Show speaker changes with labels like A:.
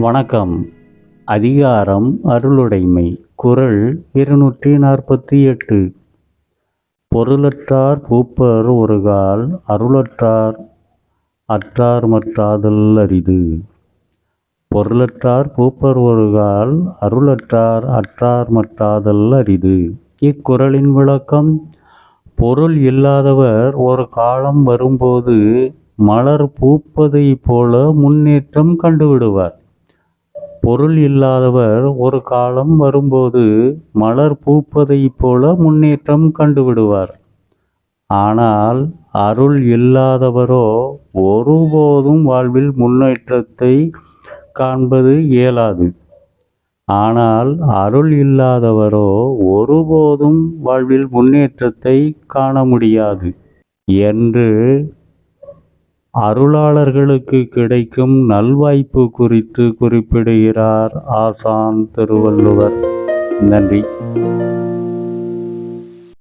A: வணக்கம். அதிகாரம் அருளுடைமை. குறள் 248. பொருளற்றார் பூப்பர் ஒருகால் அருளற்றார் அற்றார்மற்றாதல் அரிது. பொருளற்றார் பூப்பர் ஒருகால் அருளற்றார் அற்றார்மற்றாதல் அரிது. இக்குறளின் விளக்கம்: பொருள் இல்லாதவர் ஒரு காலம் வரும்போது மலர் பூப்பதை போல முன்னேற்றம் கண்டுவிடுவார். பொருள் இல்லாதவர் ஒரு காலம் வரும்போது மலர் பூப்பதை போல முன்னேற்றம் கண்டுவிடுவார். ஆனால் அருள் இல்லாதவரோ ஒருபோதும் வாழ்வில் முன்னேற்றத்தை காண்பது இயலாது. ஆனால் அருள் இல்லாதவரோ ஒருபோதும் வாழ்வில் முன்னேற்றத்தை காண முடியாது என்று அருளாளர்களுக்கு கிடைக்கும் நல்வாய்ப்பு குறித்து குறிப்பிடுகிறார் ஆசான் திருவள்ளுவர். நன்றி.